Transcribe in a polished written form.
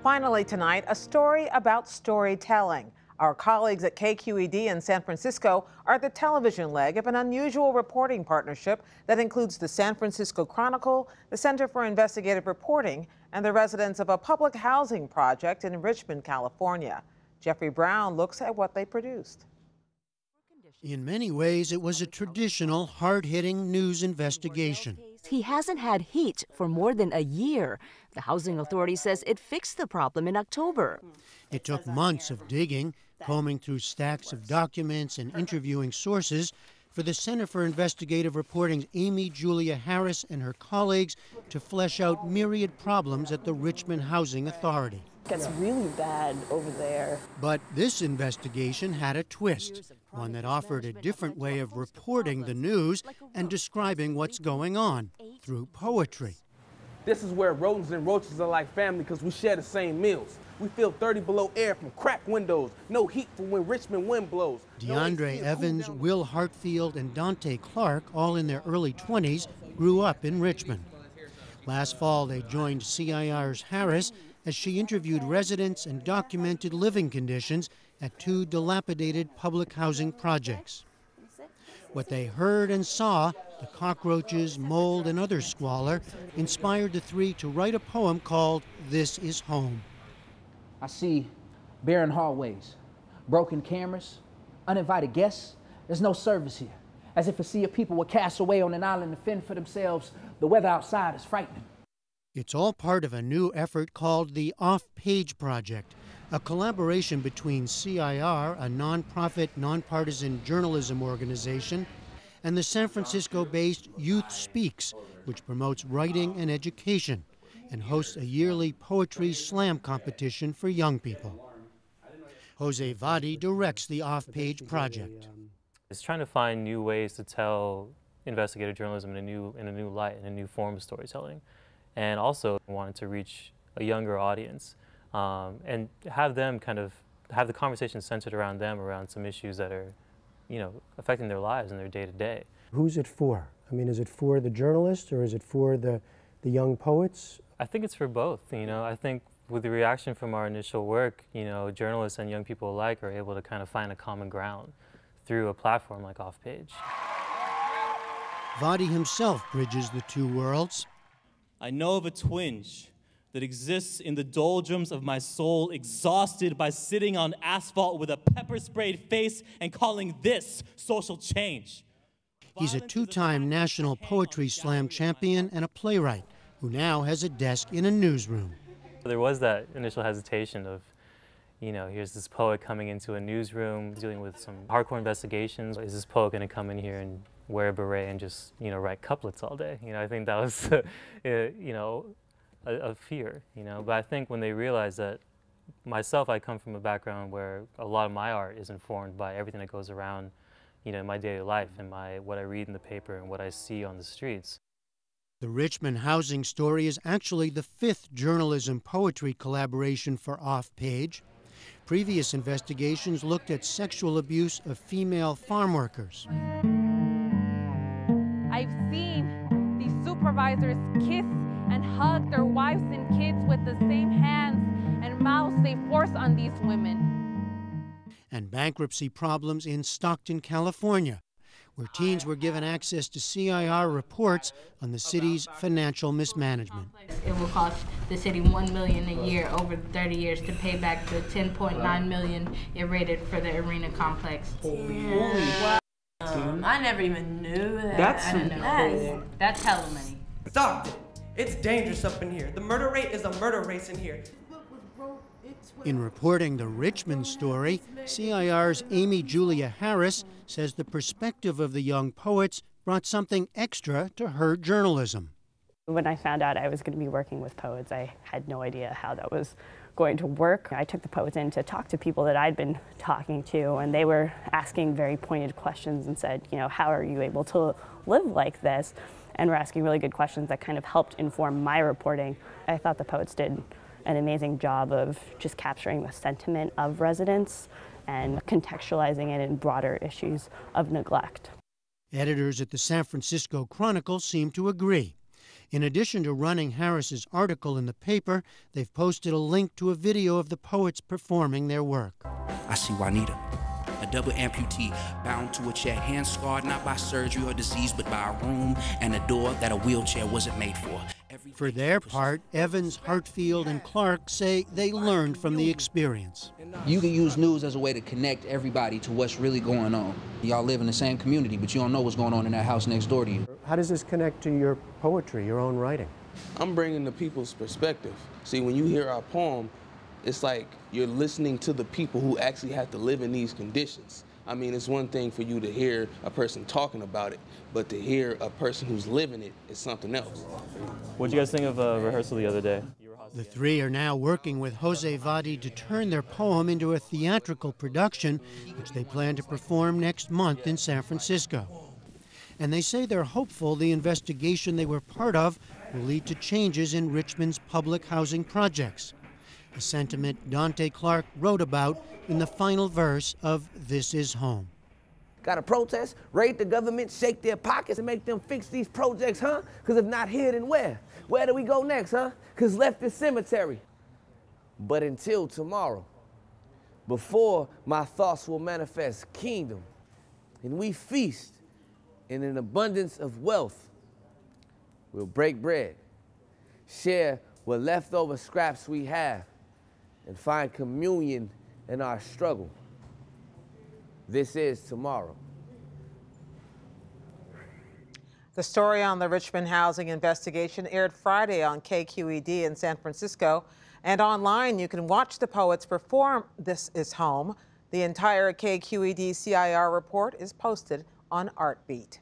Finally tonight, a story about storytelling. Our colleagues at KQED in San Francisco are the television leg of an unusual reporting partnership that includes the San Francisco Chronicle, the Center for Investigative Reporting, and the residents of a public housing project in Richmond, California. Jeffrey Brown looks at what they produced. In many ways, it was a traditional, hard-hitting news investigation. He hasn't had heat for more than a year. The housing authority says it fixed the problem in October. It took months of digging, combing through stacks of documents and interviewing sources for the Center for Investigative Reporting's Amy Julia Harris and her colleagues to flesh out myriad problems at the Richmond Housing Authority. It gets really bad over there. But this investigation had a twist, one that offered a different way of reporting the news and describing what's going on through poetry. This is where rodents and roaches are like family because we share the same meals. We feel 30 below air from cracked windows, no heat from when Richmond wind blows. DeAndre Evans, Will Hartfield, and Dante Clark, all in their early 20s, grew up in Richmond. Last fall, they joined CIR's Harris as she interviewed residents and documented living conditions at two dilapidated public housing projects. What they heard and saw, the cockroaches, mold, and other squalor, inspired the three to write a poem called This Is Home. I see barren hallways, broken cameras, uninvited guests. There's no service here. As if a sea of people were cast away on an island to fend for themselves. The weather outside is frightening. It's all part of a new effort called the Off-Page Project, a collaboration between CIR, a nonprofit, nonpartisan journalism organization, and the San Francisco-based Youth Speaks, which promotes writing and education and hosts a yearly poetry slam competition for young people. Jose Vadi directs the Off-Page Project. It's trying to find new ways to tell investigative journalism in a new light, in a new form of storytelling. And also wanted to reach a younger audience and have them kind of have the conversation centered around them, around some issues that are, affecting their lives and their day-to-day. Who's it for? I mean, is it for the journalists or is it for the young poets? I think it's for both, I think with the reaction from our initial work, journalists and young people alike are able to kind of find a common ground through a platform like Off-Page. Vadi himself bridges the two worlds. I know of a twinge that exists in the doldrums of my soul, exhausted by sitting on asphalt with a pepper-sprayed face and calling this social change. He's a two-time National Poetry Slam champion and a playwright who now has a desk in a newsroom. There was that initial hesitation of, here's this poet coming into a newsroom, dealing with some hardcore investigations. Is this poet going to come in here and wear a beret and just, write couplets all day? I think that was, a fear, But I think when they realized that, myself, I come from a background where a lot of my art is informed by everything that goes around, my daily life and what I read in the paper and what I see on the streets. The Richmond housing story is actually the 5th journalism poetry collaboration for Off-Page. Previous investigations looked at sexual abuse of female farm workers. I've seen these supervisors kiss and hug their wives and kids with the same hands and mouths they force on these women. And bankruptcy problems in Stockton, California, where teens were given access to CIR reports on the city's financial mismanagement. It will cost the city $1 million a year over 30 years to pay back the $10.9 million it rated for the arena complex. Wow. I never even knew that. That's hella money. Stockton, it's dangerous up in here. The murder rate is a murder race in here. In reporting the Richmond story, CIR's Amy Julia Harris says the perspective of the young poets brought something extra to her journalism. When I found out I was going to be working with poets, I had no idea how that was going to work. I took the poets in to talk to people that I'd been talking to, and they were asking very pointed questions and said, how are you able to live like this? And were asking really good questions that kind of helped inform my reporting. I thought the poets did an amazing job of just capturing the sentiment of residents and contextualizing it in broader issues of neglect. Editors at the San Francisco Chronicle seem to agree. In addition to running Harris's article in the paper, they've posted a link to a video of the poets performing their work. I see Juanita, a double amputee bound to a chair, hand scarred not by surgery or disease, but by a room and a door that a wheelchair wasn't made for. For their part, Evans, Hartfield, and Clark say they learned from the experience. You can use news as a way to connect everybody to what's really going on. Y'all live in the same community, but you don't know what's going on in that house next door to you. How does this connect to your poetry, your own writing? I'm bringing the people's perspective. See, when you hear our poem, it's like you're listening to the people who actually have to live in these conditions. I mean, it's one thing for you to hear a person talking about it, but to hear a person who's living it is something else. What did you guys think of rehearsal the other day? The three are now working with Jose Vadi to turn their poem into a theatrical production, which they plan to perform next month in San Francisco. And they say they're hopeful the investigation they were part of will lead to changes in Richmond's public housing projects, a sentiment Dante Clark wrote about in the final verse of This Is Home. Got to protest, raid the government, shake their pockets, and make them fix these projects, huh? Because if not here, then where? Where do we go next, huh? Because left is cemetery. But until tomorrow, before my thoughts will manifest kingdom, and we feast in an abundance of wealth, we'll break bread, share what leftover scraps we have, and find communion in our struggle. This is tomorrow. The story on the Richmond housing investigation aired Friday on KQED in San Francisco. And online, you can watch the poets perform This Is Home. The entire KQED CIR report is posted on Artbeat.